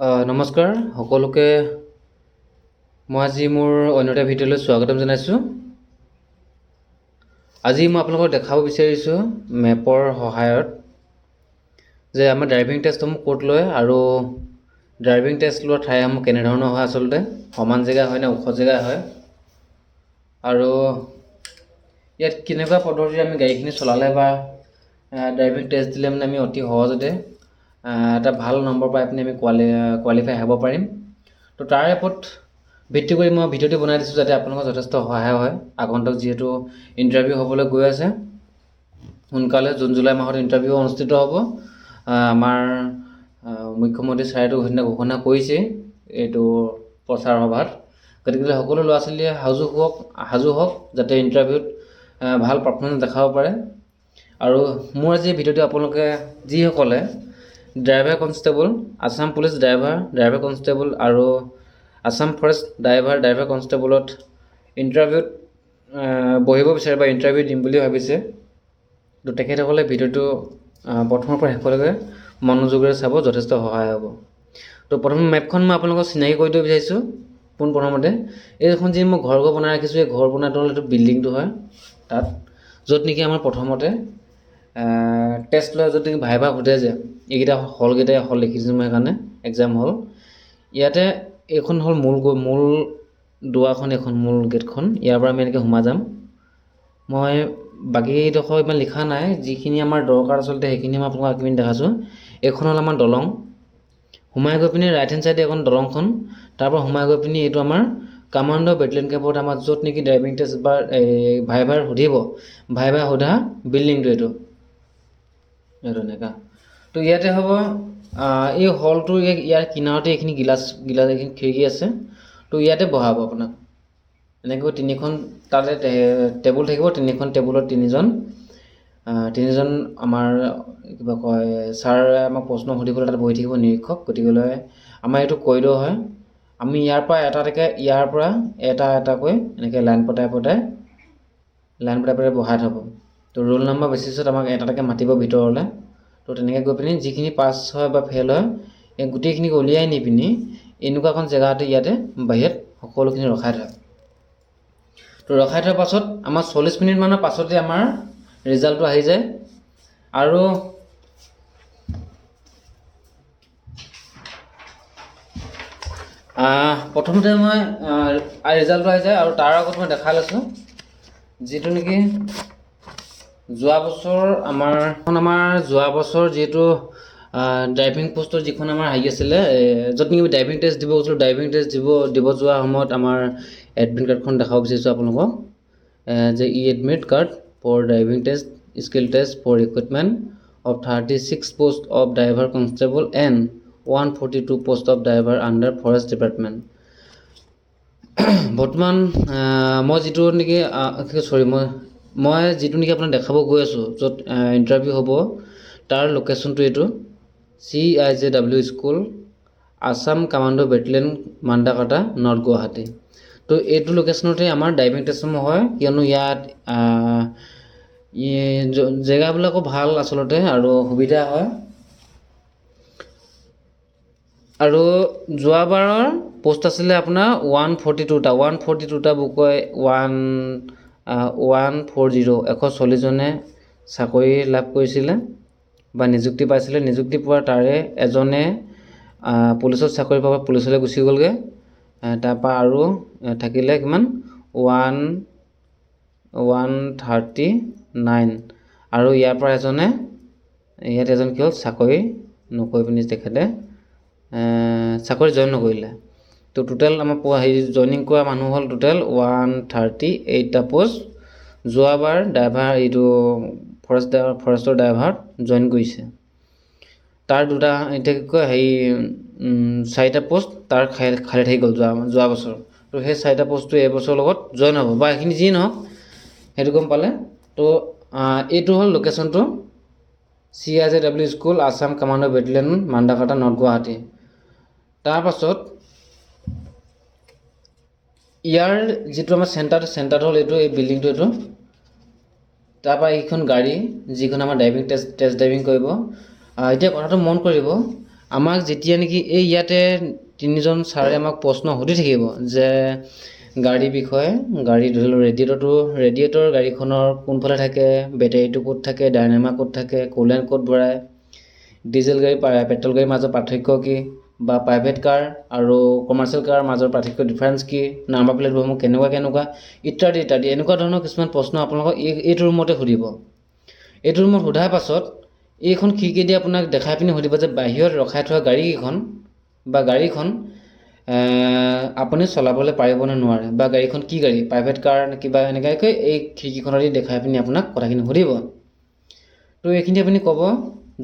নমস্কাৰ সকলোকে মই আজি মোৰ অন্য এটা ভিডিঅ'লৈ স্বাগতম জনাইছোঁ। আজি মই আপোনালোকক দেখাব বিচাৰিছোঁ মেপৰ সহায়ত যে আমাৰ ড্ৰাইভিং টেষ্টসমূহ ক'ত লয় আৰু ড্ৰাইভিং টেষ্ট লোৱা ঠাইসমূহ কেনেধৰণৰ হয়, আচলতে সমান জেগা হয় নে ওখ জেগা হয়, আৰু ইয়াত কেনেকুৱা পদ্ধতিৰে আমি গাড়ীখিনি চলালে বা ড্ৰাইভিং টেষ্ট দিলে মানে আমি অতি সহজতে এটা ভাল নম্বৰ পাই পিনি আমি কোৱালিফাই হ'ব পাৰিম। তো তাৰে ওপৰত ভিত্তি কৰি মই ভিডিঅ'টো বনাই দিছোঁ যাতে আপোনালোকৰ যথেষ্ট সহায় হয়। আগন্তুক যিহেতু ইণ্টাৰভিউ হ'বলৈ গৈ আছে, সোনকালে জুন জুলাই মাহত ইণ্টাৰভিউ অনুষ্ঠিত হ'ব। আমাৰ মুখ্যমন্ত্ৰী ছাৰেতো সেইদিনা ঘোষণা কৰিছেই এইটো প্ৰচাৰ সভাত। গতিকে সকলো ল'ৰা ছোৱালীয়ে সাজু হওক যাতে ইণ্টাৰভিউত ভাল পাৰফৰ্মেঞ্চ দেখাব পাৰে। আৰু মোৰ আজি ভিডিঅ'টো আপোনালোকে যিসকলে driver constable, Assam police driver constable আৰু আছাম ফৰেষ্ট ড্ৰাইভাৰ কনষ্টেবলত ইণ্টাৰভিউত বহিব বিচাৰে বা ইণ্টাৰভিউ দিম বুলি ভাবিছে, তো তেখেতসকলে ভিডিঅ'টো প্ৰথমৰ পৰা শেষলৈকে মনোযোগেৰে চাব, যথেষ্ট সহায় হ'ব। তো প্ৰথম মেপখন মই আপোনালোকক চিনাকি কৰি দিব বিচাৰিছোঁ। পোনপ্ৰথমতে এইখন যি মই ঘৰ বনাই ৰাখিছোঁ, এই ঘৰ বনাই তলত এইটো বিল্ডিংটো হয়, তাত য'ত নেকি আমাৰ প্ৰথমতে টেষ্ট লয়, য'ত নেকি ভাইভা সোধে যে এইকেইটা হলকেইটাই হল লিখি দিছোঁ মই সেইকাৰণে এক্সাম হল। ইয়াতে এইখন হ'ল মূল দুৱাৰখন, এইখন মূল গেটখন, ইয়াৰ পৰা আমি এনেকৈ সোমাই যাম। মই বাকীডোখৰ ইমান লিখা নাই, যিখিনি আমাৰ দৰকাৰ আচলতে সেইখিনি মই আপোনালোকক আঁকি দেখাইছোঁ। এইখন হ'ল আমাৰ দলং, সোমাই গৈ পিনি ৰাইট হেণ্ড চাইডে এখন দলংখন, তাৰপৰা সোমাই গৈ পিনি এইটো আমাৰ কামাণ্ডো বেটেলিয়ন কেম্পত আমাৰ য'ত নেকি ড্ৰাইভিং টেষ্ট বা ভাইভাৰ সুধিব, ভাইভা সোধা বিল্ডিংটো এইটো এনেকুৱা। তো ইয়াতে হ'ব এই হলটোৰ ইয়াৰ কিনাৰতে এইখিনি গিলাচ এইখিনি খিৰিকী আছে, তো ইয়াতে বহাব আপোনাক। এনেকৈ তিনিখন তাতে টেবুল থাকিব, তিনিখন টেবুলত তিনিজন আমাৰ কিবা কয় ছাৰে আমাক প্ৰশ্ন সুধিবলৈ তাত বহি থাকিব নিৰীক্ষক। গতিকেলৈ আমাৰ এইটো কৰিডৰ হয়, আমি ইয়াৰ পৰা এটা এটাকৈ এনেকৈ লাইন পতাই বহাই থ'ব। তো ৰোল নম্বৰ বেচিছত আমাক এটাকে মাতিব ভিতৰলৈ। তো তেনেকৈ গৈ পিনি যিখিনি পাছ হয় বা ফেইল হয় এই গোটেইখিনিক উলিয়াই নি পিনি এনেকুৱা এখন জেগাতে ইয়াতে বাহিৰত সকলোখিনি ৰখাই থয়। তো ৰখাই থোৱাৰ পাছত আমাৰ 40 মিনিটমানৰ পাছতে আমাৰ ৰিজাল্টটো আহি যায়। আৰু প্ৰথমতে মই ৰিজাল্টটো আহি যায়, আৰু তাৰ আগত মই দেখাই লৈছোঁ যিটো নেকি যোৱা বছৰ যিহেতু ড্ৰাইভিং পোষ্টৰ যিখন আমাৰ হেৰি আছিলে, য'ত নেকি ড্ৰাইভিং টেষ্ট দিব গৈছিলোঁ, ড্ৰাইভিং টেষ্ট দিব যোৱাৰ সময়ত আমাৰ এডমিট কাৰ্ডখন দেখাব বিচাৰিছোঁ আপোনালোকক যে admit card for driving test skill test for recruitment of 36 post of driver constable and 142 post of driver under forest department. বৰ্তমান মই যিটো নেকি আপোনাক দেখাব গৈ আছোঁ, য'ত ইণ্টাৰভিউ হ'ব, তাৰ লোকেশ্যনটো এইটো CIJW school, Assam commando battalion, Mandakata, north Guwahati. তো এইটো লোকেশ্যনতে আমাৰ ড্ৰাইভিং টেষ্টসমূহ হয়, কিয়নো ইয়াত জেগাবিলাকো ভাল আচলতে আৰু সুবিধা হয়। আৰু যোৱাবাৰৰ পোষ্ট আছিলে আপোনাৰ 142টা বুকৈ 140জনে চাকৰি লাভ কৰিছিলে বা নিযুক্তি পাইছিলে। নিযুক্তি পোৱাৰ তাৰে এজনে পুলিচত চাকৰি পাব, পুলিচলৈ গুচি গ'লগৈ। তাৰপৰা আৰু থাকিলে কিমান 139, আৰু ইয়াৰ পৰা ইয়াত এজন কি হ'ল চাকৰি নকৰি পিনি তেখেতে চাকৰি জইন নকৰিলে। তো টোটেল আমাৰ জইনিং কৰা মানুহ হ'ল টোটেল 138টা পোষ্ট। যোৱাবাৰ এইটো ফৰেষ্টৰ ড্ৰাইভাৰত জইন কৰিছে, তাৰ এতিয়া কি কয় 4টা পোষ্ট তাৰ খালী থাকি গ'ল যোৱা বছৰ। তো সেই 4টা পোষ্টটো এইবছৰৰ লগত জইন হ'ব, বা এইখিনি যি নহওক সেইটো গম পালে। তো এইটো হ'ল লোকেশ্যনটো CIJW school, Assam commando battalion, Mandakata, north Guwahati. তাৰপাছত ইয়াৰ যিটো আমাৰ চেণ্টাৰ হ'ল এই বিল্ডিংটো এইটো। তাৰপৰা এইখন গাড়ী যিখন আমাৰ টেষ্ট ড্ৰাইভিং কৰিব। এতিয়া কথাটো মন কৰিব, আমাক যেতিয়া নেকি এই ইয়াতে তিনিজন ছাৰে আমাক প্ৰশ্ন সুধি থাকিব যে গাড়ীৰ বিষয়ে, গাড়ী ধৰি লওক ৰেডিয়েটৰ গাড়ীখনৰ কোনফালে থাকে, বেটেৰীটো ক'ত থাকে, ডাইনামা ক'ত থাকে, কুলেণ্ট ক'ত ভৰায়, ডিজেল গাড়ী পেট্ৰল গাড়ীৰ মাজৰ পাৰ্থক্য কি, বা প্ৰাইভেট কাৰ আৰু কমাৰ্চিয়েল কাৰৰ মাজৰ পাৰ্থক্য ডিফাৰেঞ্চ কি, নাম্বাৰ প্লেটসমূহ কেনেকুৱা ইত্যাদি ইত্যাদি এনেকুৱা ধৰণৰ কিছুমান প্ৰশ্ন আপোনালোকক এইটো ৰুমতে সুধিব। এইটো ৰুমত সোধাৰ পাছত এইখন খিৰিকী দি আপোনাক দেখাই পিনি সুধিব যে বাহিৰত ৰখাই থোৱা গাড়ীকেইখন বা গাড়ীখন আপুনি চলাবলৈ পাৰিবনে নোৱাৰে, বা গাড়ীখন কি গাড়ী, প্ৰাইভেট কাৰ নে কিবা এনেকুৱাকৈ এই খিৰিকীখনেদি দেখাই পিনি আপোনাক কথাখিনি সুধিব। তো এইখিনি আপুনি ক'ব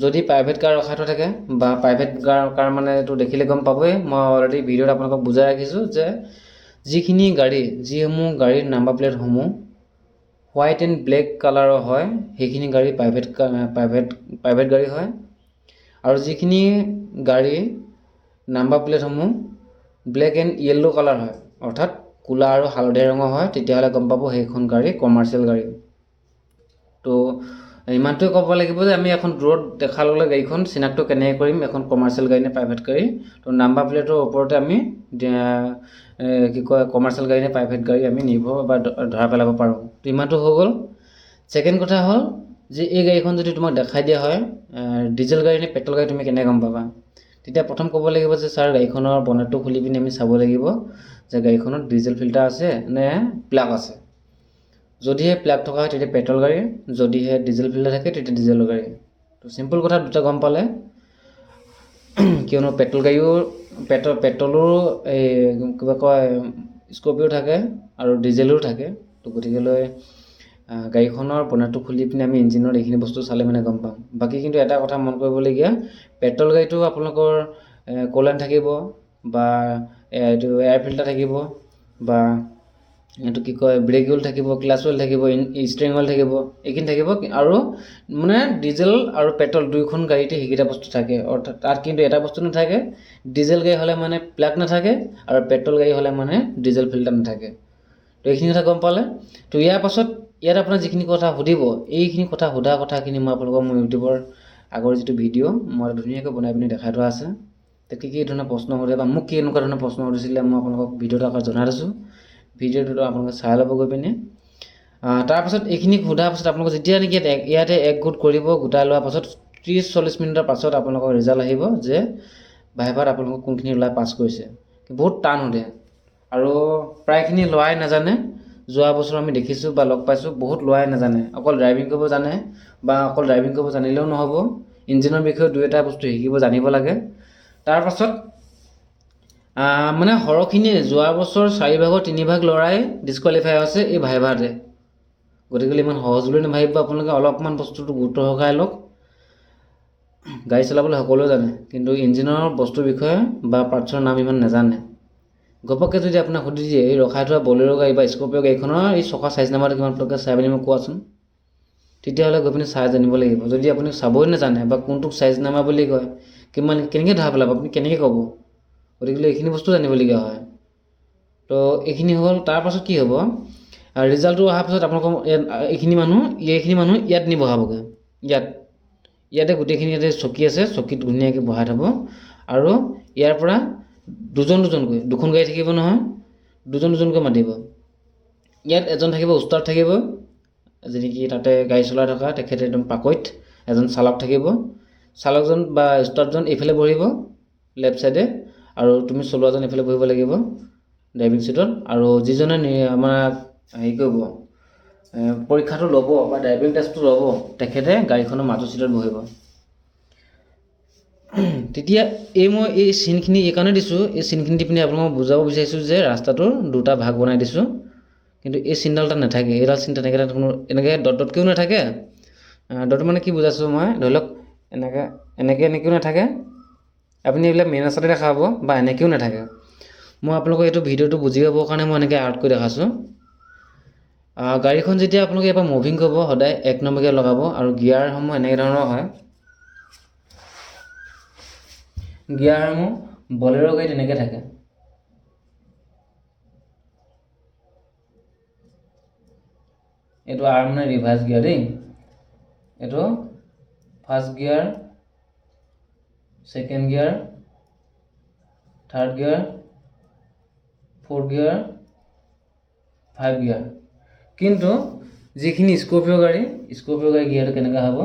যদি প্ৰাইভেট কাৰ ৰখাই থোৱা থাকে, বা প্ৰাইভেট কাৰ মানে এইটো দেখিলে গম পাবই, মই অলৰেডি ভিডিঅ'ত আপোনালোকক বুজাই ৰাখিছোঁ যে যিসমূহ গাড়ীৰ নাম্বাৰ প্লেটসমূহ হোৱাইট এণ্ড ব্লেক কালাৰৰ হয় সেইখিনি গাড়ী প্ৰাইভেট গাড়ী হয়, আৰু যিখিনি গাড়ী নাম্বাৰ প্লেটসমূহ ব্লেক এণ্ড য়েল্ল' কালাৰ হয়, অৰ্থাৎ ক'লা আৰু হালধীয়া ৰঙৰ হয়, তেতিয়াহ'লে গম পাব সেইখন গাড়ী কমাৰ্চিয়েল গাড়ী। তো ইমানটোৱে ক'ব লাগিব যে আমি এখন দূৰত দেখাৰ লগে লগে গাড়ীখন চিনাক্ত কেনেকৈ কৰিম এখন কমাৰ্চিয়েল গাড়ী নে প্ৰাইভেট গাড়ী। তো নাম্বাৰ প্লেটৰ ওপৰতে আমি কমাৰ্চিয়েল গাড়ী নে প্ৰাইভেট গাড়ী আমি নিৰ্ভৰ বা ধৰা পেলাব পাৰোঁ। তো ইমানটো হৈ গ'ল। ছেকেণ্ড কথা হ'ল যে এই গাড়ীখন যদি তোমাক দেখাই দিয়া হয় ডিজেল গাড়ী নে পেট্ৰল গাড়ী তুমি কেনেকৈ গম পাবা, তেতিয়া প্ৰথম ক'ব লাগিব যে ছাৰ গাড়ীখনৰ বনেটটো খুলি পিনি আমি চাব লাগিব যে গাড়ীখনত ডিজেল ফিল্টাৰ আছে নে প্লাগ আছে। যদিহে প্লাগ থকা হয় তেতিয়া পেট্ৰল গাড়ী, যদিহে ডিজেল ফিল্টাৰ থাকে তেতিয়া ডিজেলৰ গাড়ী। তো চিম্পল কথা দুটা গম পালে, কিয়নো পেট্ৰলো এই কিবা কয় স্কৰ্পিঅ' থাকে আৰু ডিজেলো থাকে। তো গতিকেলৈ গাড়ীখনৰ বনেটটো খুলি পিনি আমি ইঞ্জিনৰ এইখিনি বস্তু চালে মানে গম পাম। বাকী কিন্তু এটা কথা মন কৰিবলগীয়া, পেট্ৰল গাড়ীটো আপোনালোকৰ কুলেণ্ট থাকিব, বা এইটো এয়াৰ ফিল্টাৰ থাকিব, বা এইটো কি কয় ব্ৰেক অইল থাকিব, ক্লাছ অইল থাকিব, ষ্টিয়াৰিং অইল থাকিব, এইখিনি থাকিব। আৰু মানে ডিজেল আৰু পেট্ৰল দুয়োখন গাড়ীতে সেইকেইটা বস্তু থাকে। অৰ্থাৎ তাত কিন্তু এটা বস্তু নাথাকে, ডিজেল গাড়ী হ'লে মানে প্লাগ নাথাকে, আৰু পেট্ৰল গাড়ী হ'লে মানে ডিজেল ফিল্টাৰ নাথাকে। তো এইখিনি কথা গম পালে। তো ইয়াৰ পাছত ইয়াত আপোনাৰ যিখিনি কথা সুধিব, এইখিনি সোধা কথাখিনি মই আপোনালোকক মোৰ ইউটিউবৰ আগৰ যিটো ভিডিঅ' মই ধুনীয়াকৈ বনাই পিনি দেখাই থোৱা আছে। তো কি ধৰণৰ প্ৰশ্ন সুধে বা মোক এনেকুৱা ধৰণৰ প্ৰশ্ন সুধিছিলে মই আপোনালোকক ভিডিঅ'টো আকৌ জনাই দিছোঁ। ভিডিঅ'টো আপোনালোকে চাই ল'ব গৈ পিনে। তাৰপাছত এইখিনি সোধাৰ পাছত আপোনালোকে যেতিয়া নেকি ইয়াতে একগোট কৰিব, গোটাই লোৱাৰ পাছত 30-40 মিনিটৰ পাছত আপোনালোকৰ ৰিজাল্ট আহিব যে ভাইভাত আপোনালোকক কোনখিনি ল'ৰাই পাছ কৰিছে। বহুত টান সোধে আৰু প্ৰায়খিনি ল'ৰাই নাজানে। যোৱা বছৰ আমি দেখিছোঁ বা লগ পাইছোঁ বহুত ল'ৰাই নাজানে, অকল ড্ৰাইভিং কৰিব জানে, বা অকল ড্ৰাইভিং কৰিব জানিলেও নহ'ব, ইঞ্জিনৰ বিষয়ে দুই এটা বস্তু জানিব লাগে। তাৰপাছত মানে সৰহখিনি যোৱা বছৰ 4ভাগৰ 3ভাগ ল'ৰাই ডিছকুৱালিফাই হৈছে এই ভাইভাতে। গতিকে ইমান সহজ বুলি নাভাবিব, আপোনালোকে অলপমান বস্তুটো গুৰুত্ব সহকাৰে লওক। গাড়ী চলাবলৈ সকলোৱে জানে, কিন্তু ইঞ্জিনৰ বস্তুৰ বিষয়ে বা পাৰ্টছৰ নাম ইমান নাজানে। ঘপককৈ যদি আপোনাক সুধি দিয়ে এই ৰখাই থোৱা বলেৰ' গাড়ী বা স্কৰ্পিঅ' গাড়ীখনৰ এই চকা চাইজ নাম্বাৰটো কিমান আপোনালোকে চাই পিনি মোক কোৱাচোন, তেতিয়াহ'লে গৈ পিনি চাই জানিব লাগিব। যদি আপুনি চাবই নাজানে বা কোনটোক চাইজ নাম্বাৰ বুলি কয়, কেনেকৈ ধৰা পেলাব, আপুনি কেনেকৈ ক'ব। গতিকে এইখিনি বস্তু জানিবলগীয়া হয়। তো এইখিনি হ'ল। তাৰপাছত কি হ'ব, ৰিজাল্টটো অহাৰ পাছত আপোনালোকৰ এইখিনি মানুহ ইয়াত নি বহাবগৈ। ইয়াতে গোটেইখিনি ইয়াতে চকী আছে, চকীত ধুনীয়াকৈ বহাই থ'ব, আৰু ইয়াৰ পৰা দুখন গাড়ী থাকিব নহয়, দুজনকৈ মাতিব। ইয়াত এজন থাকিব উস্তাদ থাকিব, যেনেকি তাতে গাড়ী চলাই থকা তেখেতে একদম পাকৈত, এজন চালক থাকিব। চালকজন বা উস্তাদজন এইফালে বহিব লেফ্ট ছাইডে, আৰু তুমি চলোৱাজন এইফালে বহিব লাগিব ড্ৰাইভিং ছিটত। আৰু যিজনে আমাক হেৰি কৰিব পৰীক্ষাটো ল'ব বা ড্ৰাইভিং টেষ্টটো ল'ব, তেখেতে গাড়ীখনৰ মাজৰ ছিটত বহিব। তেতিয়া মই এই চিনখিনি এইকাৰণে দিছোঁ, এই চিনখিনি দি পিনি আপোনালোকক বুজাব বিচাৰিছোঁ যে ৰাস্তাটোৰ দুটা ভাগ বনাই দিছোঁ, কিন্তু এই চিনডাল তাত নাথাকে। এইডাল চিন তেনেকৈ তাত কোনো এনেকৈ ডটকৈও নাথাকে। ডট মানে কি বুজাইছোঁ মই, ধৰি লওক এনেকৈও নাথাকে, আপুনি এইবিলাক মেইন ৰাস্তাতে দেখা পাব, বা এনেকৈও নাথাকে। মই আপোনালোকক এইটো ভিডিঅ'টো বুজি পাবৰ কাৰণে মই এনেকৈ আৰ্ট কৰি দেখাইছোঁ। গাড়ীখন যেতিয়া আপোনালোকে এবাৰ মুভিং কৰিব, সদায় 1 নম্বৰকৈ লগাব, আৰু গিয়াৰসমূহ এনেকৈ ধৰণৰ হয়। গিয়াৰসমূহ বলেৰ' গাড়ীত এনেকৈ থাকে। এইটো মানে ৰিভাৰ্ছ গিয়াৰ দেই, এইটো first gear, second gear, third gear, fourth gear, 5 gear. কিন্তু যিখিনি স্কৰপিঅ' গাড়ী গিয়াৰটো কেনেকুৱা হ'ব?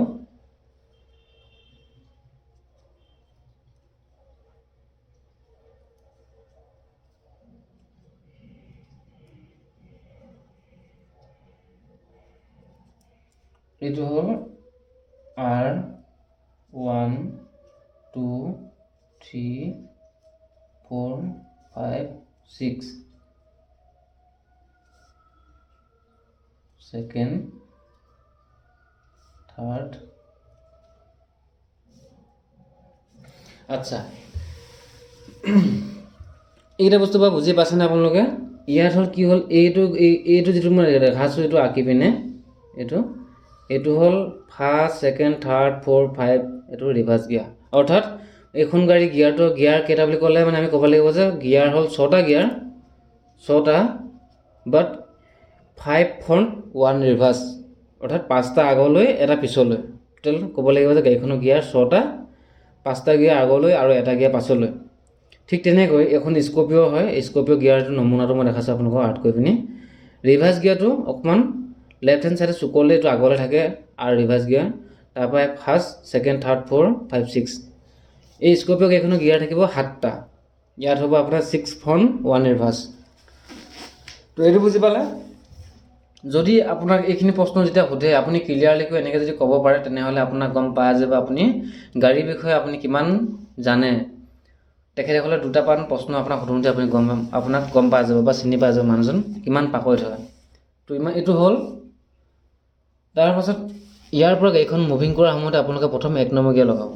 এইটো হ'ল R1 2 3 4 5 6 সেকেন্ড, থাৰ্ড। আচ্ছা, এইকেইটা বস্তু বাৰু বুজি পাইছেনে আপোনালোকে? ইয়াত হ'ল কি হ'ল, এইটো যিটো মই দেখাইছোঁ, এইটো আঁকি পিনে এইটো হ'ল ফাৰ্ষ্ট, ছেকেণ্ড, থাৰ্ড, ফ'ৰ্থ, 5, এইটো ৰিভাৰ্ছ গিয়াৰ। অৰ্থাৎ এইখন গাড়ী গিয়াৰ কেইটা বুলি ক'লে মানে আমি ক'ব লাগিব যে গিয়াৰ হ'ল 6টা গিয়াৰ, 6টা, বাট 5 ফ্ৰণ্ট 1 ৰিভাৰ্ছ, অৰ্থাৎ 5টা আগলৈ এটা পিছলৈ। টোটেল ক'ব লাগিব যে গাড়ীখনৰ গিয়াৰ 6টা, 5টা গিয়াৰ আগলৈ আৰু এটা গিয়াৰ পাছলৈ। ঠিক তেনেকৈ এখন স্কৰপিঅ' হয়, স্কৰপিঅ' গিয়াৰটো নমুনাটো মই দেখাইছোঁ আপোনালোকক আৰ্ট কৰি পিনি। ৰিভাৰ্ছ গিয়াৰটো অকণমান লেফ্ট হেণ্ড ছাইডে চুকলৈ এইটো আগলৈ থাকে আৰু ৰিভাৰ্ছ গিয়াৰ, তাৰপৰা ফাৰ্ষ্ট, ছেকেণ্ড, থাৰ্ড, 4, 5, 6। এই স্কৰপিঅ' গাড়ীখনৰ গিয়াৰ থাকিব 7টা। ইয়াত হ'ব আপোনাৰ 6 ফ্ৰণ্ট 1 ৰিভাৰ্ছ। তো এইটো বুজি পালে? যদি আপোনাক এইখিনি প্ৰশ্ন যেতিয়া সোধে আপুনি ক্লিয়াৰলিকৈ এনেকৈ যদি ক'ব পাৰে, তেনেহ'লে আপোনাক গম পায় যে আপুনি গাড়ীৰ বিষয়ে আপুনি কিমান জানে। তেখেতসকলে দুটা প্ৰশ্ন আপোনাক সোধোঁতে আপোনাক গম পাই যাব বা চিনি পাই যাব মানুহজন কিমান পাকৈত হয়। তো এইটো হ'ল। তাৰপাছত ইয়াৰ পৰা গাড়ীখন মুভিং কৰাৰ সময়তে আপোনালোকে প্ৰথম 1 নম্বৰ গিয়াৰ লগাব।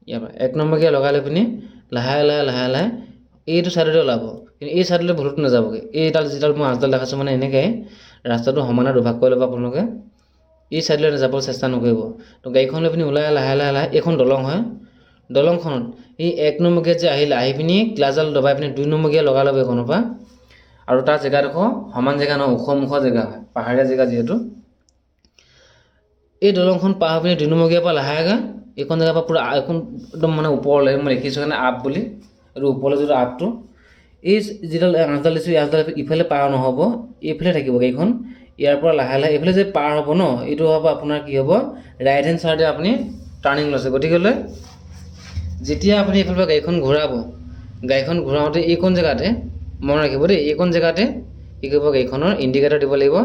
ইয়াৰ পৰা 1 নম্বৰ গিয়াৰ লগাই লৈ পিনি লাহে লাহে এইটো ছাইডতে ওলাব, কিন্তু এই ছাইডলৈ ভুলতো নাযাবগৈ। যিডাল মই আঁচডাল দেখাইছোঁ মানে এনেকৈ ৰাস্তাটো সমানে দুভাগ কৰি ল'ব আপোনালোকে। এই ছাইডলৈ যাবলৈ চেষ্টা নকৰিব। তো গাড়ীখন লৈ পিনি ওলাই লাহে এইখন দলং হয়, দলংখনত এই 1 নম্বৰ গিয়াৰ যে আহি পিনি ক্লাছডাল দবাই পিনি 2 নম্বৰ গিয়াৰ লগাই ল'ব এইখনৰ পৰা। আৰু তাৰ জেগাডোখৰ সমান জেগা নহয়, ওখ জেগা হয়, পাহাৰীয়া জেগা যিহেতু। এই দলংখন পাৰ হৈ পিনি 2 নম্বৰ গিয়াৰ পৰা লাহেকৈ এইখন জেগাৰ পৰা পূৰা এখন একদম মানে ওপৰলৈ মই লিখিছোঁ কাৰণে আপ বুলি, এইটো ওপৰলৈ যিটো আপটো, এই যিডাল আঁচডাল দিছোঁ এই আঁচডাল ইফালে পাৰ নহ'ব, এইফালে থাকিব গাড়ীখন। ইয়াৰ পৰা লাহে এইফালে যে পাৰ হ'ব ন, এইটো হ'ব আপোনাৰ কি হ'ব, ৰাইট হেণ্ড ছাইডে আপুনি টাৰ্ণিং লৈছে। গতিকেলৈ যেতিয়া আপুনি এইফালৰ পৰা গাড়ীখন ঘূৰাওঁতে এইকণ জেগাতে মনত ৰাখিব দেই, এইকণ জেগাতে কি কৰিব, গাড়ীখনৰ ইণ্ডিকেটৰ দিব লাগিব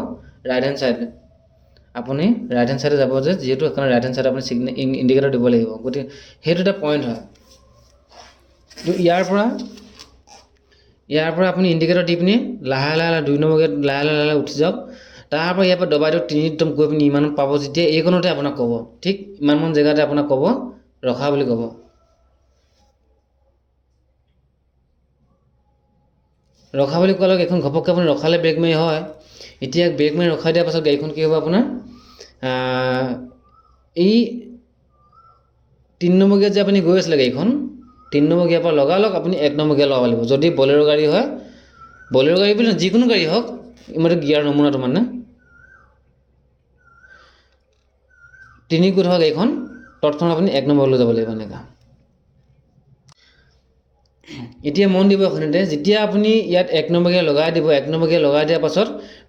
ৰাইট হেণ্ড ছাইডে। আপুনি ৰাইট হেণ্ড ছাইডে যাব যে, যিহেতু এখন ৰাইট হেণ্ড ছাইডে আপুনি ইণ্ডিকেটৰ দিব লাগিব। গতিকে সেইটো এটা পইণ্ট হয়। তো ইয়াৰ পৰা আপুনি ইণ্ডিকেটৰ দি পিনি লাহে 2 নম্বৰ গিয়াৰত লাহে উঠি যাওক। তাৰপৰা ইয়াৰ পৰা দবাই দিয়ক 3 একদম গৈ পিনি ইমানত পাব, যেতিয়া এইকণতে আপোনাক ক'ব, ঠিক ইমানমান জেগাতে আপোনাক ক'ব ৰখা বুলি ক'ব। ৰখা বুলি কোৱাৰ লগে এখন ঘপককৈ আপুনি ৰখালে ব্ৰেক মাৰি হয়। এতিয়া ব্ৰেক মাৰি ৰখাই দিয়াৰ পাছত গাড়ীখন কি হ'ব আপোনাৰ, এই 3 নম্বৰ গিয়াৰত যে আপুনি গৈ আছিলে গাড়ীখন, 3 নম্বৰ গিয়াৰ পৰা লগালগ আপুনি 1 নম্বৰ গিয়াৰ লগাব লাগিব। যদি বলেৰ' গাড়ী হয়, বলেৰ' গাড়ী বুলি যিকোনো গাড়ী হওক, ইমানটো গিয়াৰ নমুনাটো মানে 3 গোট হোৱা গাড়ীখন তৎক্ষণাত আপুনি 1 নম্বৰলৈ যাব লাগিব এনেকুৱা। এতিয়া মন দিব এখনতে, যেতিয়া আপুনি ইয়াত 1 নম্বৰ গিয়াৰ লগাই দিব, 1 নম্বৰ গিয়াৰ লগাই দিয়াৰ পাছত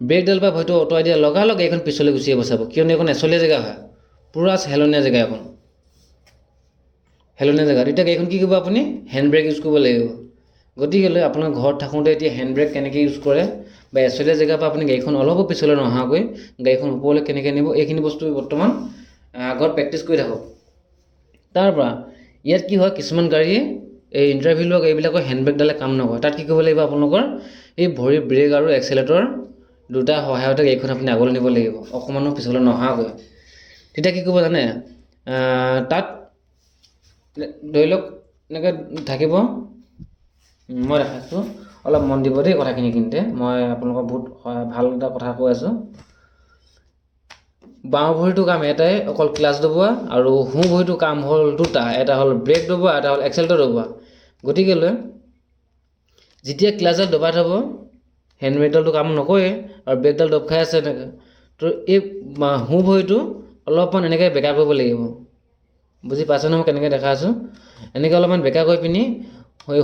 ব্ৰেকডাল বা ভৰিটো আঁতৰাই দিয়া লগালগ গাড়ীখন পিছলৈ গুচি আহিব চাব, কিয়নো এইখন এচলীয়া জেগা হয়, পূৰা হেলনীয়া জেগা এখন, হেলনীয়া জেগাত। এতিয়া গাড়ীখন কি কৰিব, আপুনি হেণ্ড ব্ৰেক ইউজ কৰিব লাগিব। গতিকেলৈ আপোনাৰ ঘৰত থাকোঁতে এতিয়া হেণ্ড ব্ৰেক কেনেকৈ ইউজ কৰে, বা এচলীয়া জেগাৰ পৰা আপুনি গাড়ীখন অলপো পিছলৈ নহাকৈ গাড়ীখন ওপৰলৈ কেনেকৈ নিব, এইখিনি বস্তু বৰ্তমান ঘৰত প্ৰেক্টিছ কৰি থাকক। তাৰপৰা ইয়াত কি হয়, কিছুমান গাড়ীয়ে এই ইণ্টাৰভিউ লোৱা গাড়ীবিলাকৰ হেণ্ডব্ৰেকডালে কাম নকৰে। তাত কি কৰিব লাগিব, আপোনালোকৰ এই ভৰিৰ ব্ৰেক আৰু এক্সেলেটৰ দুটা সহায়তে গাড়ীখন আপুনি আগলৈ নিব লাগিব, অকণমানো পিছলৈ নহাকৈ। তেতিয়া কি কৰিব জানে, তাত ধৰি লওক এনেকৈ থাকিব, মই দেখাইছোঁ, অলপ মন দিব দেই কথাখিনি। কিনতে মই আপোনালোকক বহুত ভাল এটা কথা কৈ আছোঁ। বাওঁ ভৰিটোৰ কাম এটাই, অকল ক্লাছ দবোৱা, আৰু সোঁ ভৰিটোৰ কাম হ'ল দুটা, এটা হ'ল ব্ৰেক দবোৱা, এটা হ'ল এক্সেলেটৰ দবোৱা। গতিকেলৈ যেতিয়া ক্লাছডাল দবাই থ'ব, হেণ্ডব্ৰেকডালটো কাম নকৰে আৰু ব্ৰেকডাল দব খাই আছে এনেকৈ, তো এই সোঁ ভৰিটো অলপমান এনেকৈ বেকা কৰিব লাগিব। বুজি পাইছে নহয় মই কেনেকৈ দেখাই আছোঁ? এনেকৈ অলপমান বেকা কৰি পিনি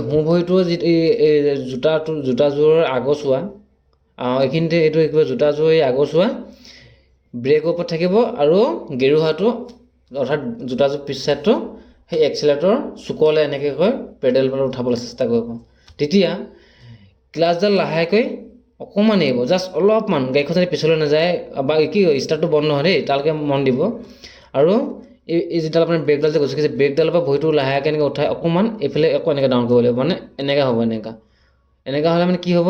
সোঁ ভৰিটোৰ যি জোতাযোৰৰ আগচোৱা এইখিনিতে এইটো কিবা জোতাযোৰ এই আগচোৱা ব্ৰেকৰ ওপৰত থাকিব আৰু গেৰুহাটো অৰ্থাৎ জোতাযোৰ পিছ চাইডটো সেই এক্সিলেটৰ চুকলৈ এনেকৈ পেডেল উঠাবলৈ চেষ্টা কৰিব। তেতিয়া ক্লাছডাল লাহেকৈ অকণমান এৰিব, জাষ্ট অলপমান, গাড়ীখন যদি পিছলৈ নাযায় বা কি ষ্টাৰ্টটো বন্ধ নহয় দেই, তালৈকে মন দিব। আৰু এই যিডাল আপোনাৰ ব্ৰেকডাল যে গচকিছে, ব্ৰেকডালৰ পৰা ভৰিটো লাহেকৈ এনেকৈ উঠাই অকণমান এইফালে আকৌ এনেকৈ ডাউন কৰিব লাগিব, মানে এনেকৈ হ'ব। এনেকুৱা হ'লে মানে কি হ'ব,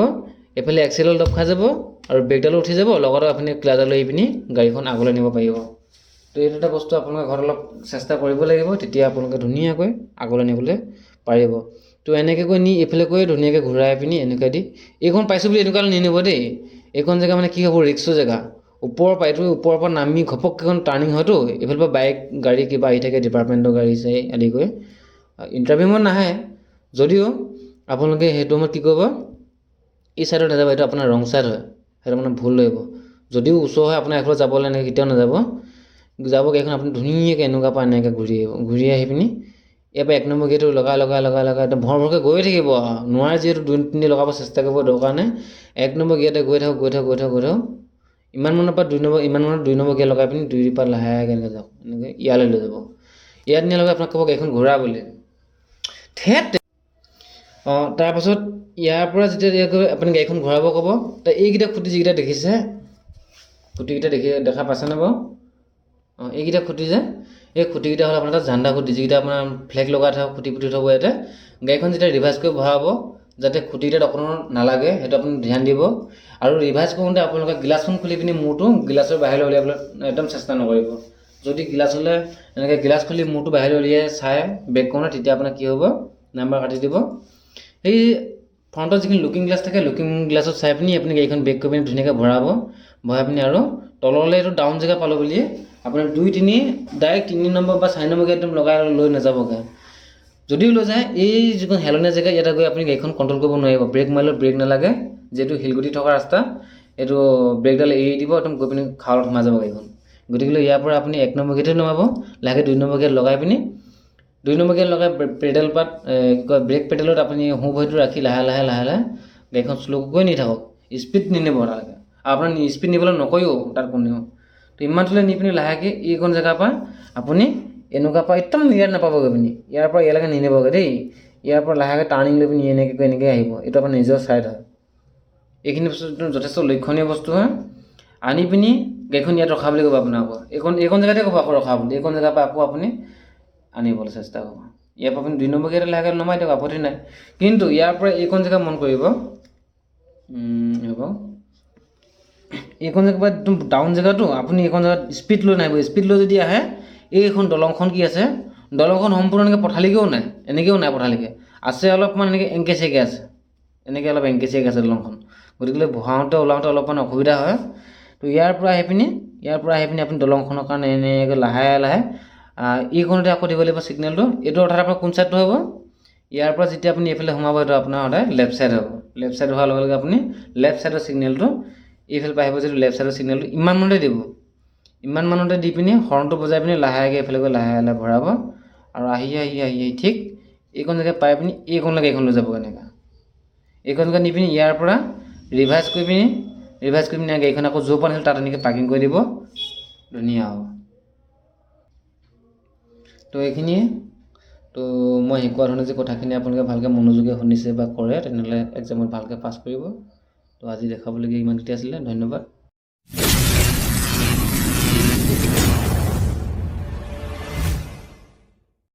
এইফালে এক্সেলডাল দব খাই যাব আৰু ব্ৰেকডালো উঠি যাব, লগতে আপুনি ক্লাছডাল এৰি পিনি গাড়ীখন আগলৈ নিব পাৰিব। তো এইটো এটা বস্তু আপোনালোকে ঘৰত অলপ চেষ্টা কৰিব লাগিব, তেতিয়া আপোনালোকে ধুনীয়াকৈ আগলৈ নিবলৈ পাৰিব। তো এনেকৈ কৈ নি এইফালে কৈ ধুনীয়াকৈ ঘূৰাই পিনি এনেকৈ দি এইখন পাইছোঁ বুলি এনেকুৱা নিনিব দেই। এইখন জেগা মানে কি হ'ব, ৰিক্সৰ জেগা। ওপৰৰ ওপৰৰ পৰা নামি ঘপককেইখন টাৰ্ণিং হয়তো, এইফালৰ পৰা বাইক গাড়ী কিবা আহি থাকে, ডিপাৰ্টমেণ্টৰ গাড়ী চাড়ী আদি কৰি ইণ্টাৰভিউত নাহে যদিও আপোনালোকে সেইটো সময়ত কি কৰিব, এই ছাইডত নাযাব, এইটো আপোনাৰ ৰং ছাইড হয়, সেইটো মানে ভুল লাগিব। যদিও ওচৰ হয় আপোনাৰ এফালে যাবলৈ এনেকৈ কেতিয়াও নাযাব, গাড়ীখন আপুনি ধুনীয়াকৈ এনেকুৱা পৰা এনেকৈ ঘূৰি আহি পিনি ইয়াৰ পৰা 1 নম্বৰ গেটটো লগাই একদম ভৰকৈ গৈয়ে থাকিব। নোৱাৰে যিহেতু 2-3 লগাব চেষ্টা কৰিব, দৰকাৰ নাই। 1 নম্বৰ গেটে গৈ থাকক ইমান মানৰ পৰা 2 নম্বৰ গিয়াৰ লগাই পিনি 2 পৰা লাহেকৈ এনেকৈ যাওক, এনেকৈ ইয়ালৈ লৈ যাব। ইয়াত নিয়াৰ লগে আপোনাক ক'ব গাড়ীখন ঘূৰা বুলি। তাৰপাছত ইয়াৰ পৰা যেতিয়া আপুনি গাড়ীখন ঘূৰাব ক'ব, এইকেইটা খুঁটি যিকেইটা দেখিছে, খুঁটিকেইটা দেখা পাইছেনে বাৰু? এইকেইটা খুঁটি যে, এই খুঁটিকেইটা হ'ল আপোনাৰ তাত ঝাণ্ডা খুঁটি, যিকেইটা আপোনাৰ ফ্লেগ লগাই থ'ব, খুঁটি পুতি থ'ব ইয়াতে। গাড়ীখন যেতিয়া ৰিভাৰ্চ কৰি ভৰাব, যাতে খুঁটিকেইটাত অকণমান নালাগে, সেইটো আপুনি ধ্যান দিব। আৰু ৰিভাৰ্চ কৰোঁতে আপোনালোকে গিলাচখন খুলি পিনি মূৰটো গিলাচৰ বাহিৰলৈ উলিয়াবলৈ একদম চেষ্টা নকৰিব। যদি এনেকৈ গিলাচ খুলি মূৰটো বাহিৰলৈ উলিয়াই চাই ব্ৰেক কৰোঁতে, তেতিয়া আপোনাৰ কি হ'ব, নাম্বাৰ কাটি দিব। সেই ফ্ৰণ্টত যিখিনি লুকিং গ্লাছ থাকে, লুকিং গ্লাছত চাই পিনি আপুনি গাড়ীখন ব্ৰেক কৰি পিনি ধুনীয়াকৈ ভৰাই পিনি আৰু তললৈ এইটো ডাউন জেগা পালোঁ বুলি আপোনাৰ 2-3 ডাইৰেক্ট 3 নম্বৰ বা 4 নম্বৰ গেট লগাই লৈ নাযাবগৈ। যদিও লৈ যায়, এই যিখন হেলনীয়া জেগা, ইয়াতে গৈ আপুনি গাড়ীখন কণ্ট্ৰল কৰিব নোৱাৰিব। ব্ৰেক মাৰিলেও ব্ৰেক নালাগে, যিহেতু শিলগুটি থকা ৰাস্তা, এইটো ব্ৰেকডাল এৰি দিব, একদম গৈ পিনি খালত সোমাই যাব গাড়ীখন। গতিকে ইয়াৰ পৰা আপুনি 1 নম্বৰ গেটে নমাব, লাহেকৈ 2 নম্বৰ গেট লগাই পিনি 2 নম্বৰ গেট লগাই পেডেল পাত ব্ৰেক পেডেলত আপুনি সোঁ ভৰিটো ৰাখি লাহে গাড়ীখন শ্ল'কৈ নি থাকক, স্পীড নিনিব তালৈকে। আপোনাৰ স্পীড নিবলৈ নকয়ও তাত কোনেও। তো ইমানটোলৈ নি পিনি লাহেকৈ এইখন জেগাৰ পৰা আপুনি এনেকুৱা পৰা একদম ইয়াত নাপাবগৈ পিনি, ইয়াৰ পৰা ইয়ালৈকে নিনিবগৈ দেই। ইয়াৰ পৰা লাহেকৈ টাৰ্ণিং লৈ পিনি এনেকৈ আহিব, এইটো আপোনাৰ নিজৰ ছাইড হয়। এইখিনি বস্তু যথেষ্ট লক্ষণীয় বস্তু হয়। আনি পিনি গাড়ীখন ইয়াত ৰখা বুলি ক'ব আপোনাক, এইখন জেগাতে ক'ব আকৌ ৰখা বুলি। এইখন জেগাৰ পৰা আকৌ আপুনি আনিবলৈ চেষ্টা কৰিব। ইয়াৰ পৰা আপুনি 2 নম্বৰ গেটে লাহেকৈ নমাই দিয়ক, আপত্তি নাই। কিন্তু ইয়াৰ পৰা এইখন জেগা মন কৰিব, এইখন জেগাৰ পৰা একদম ডাউন জেগাটো, আপুনি এইখন জেগাত স্পীড লৈ নাহিব। স্পীড লৈ যদি আহে, এইখন দলংখন কি আছে, দলংখন সম্পূৰ্ণ এনেকৈ পথালিকেও নাই, এনেকৈও নাই পথালিকৈ আছে, অলপমান এনেকৈ এংকে আছে, এনেকৈ অলপ এংকে আছে দলংখন। গতিকে বহাওঁতে ওলাওঁতে অলপমান অসুবিধা হয়। তো ইয়াৰ পৰা আহি পিনি আপুনি দলংখনৰ কাৰণে এনেকৈ লাহে এইখনতে আকৌ দিব লাগিব ছিগনেলটো। এইটো অৰ্থাৎ আপোনাৰ কোন ছাইডটো হ'ব, ইয়াৰ পৰা যেতিয়া আপুনি এইফালে সোমাব, এইটো আপোনাৰ সদায় লেফ্ট ছাইড হ'ব। লেফ্ট ছাইড হোৱাৰ লগে লগে আপুনি লেফ্ট ছাইডৰ ছিগনেলটো এইফালে পৰা আহিব, যিটো লেফ্ট ছাইডৰ ছিগনেলটো ইমান মানতে দি পিনি হৰ্ণটো বজাই পিনি লাহেকৈ এইফালে গৈ লাহে ভৰাব। আৰু আহি ঠিক এইখন জেগাত পাই পিনি এইখনলৈকে এইখন লৈ যাব। এনেকৈ এইখন জেগাত নি পিনি ইয়াৰ পৰা ৰিভাৰ্চ কৰি পিনি গাড়ীখন আকৌ য'ৰ পৰা আনিছিল তাত এনেকৈ পাৰ্কিং কৰি দিব, ধুনীয়া হ'ব। তো এইখিনিয়ে। তো মই শিকোৱা ধৰণে যে কথাখিনি আপোনালোকে ভালকৈ মনোযোগে শুনিছে বা কৰে, তেনেহ'লে এক্সামত ভালকৈ পাছ কৰিব। তো আজি দেখাবলগীয়া ইমানখিনি আছিলে, ধন্যবাদ।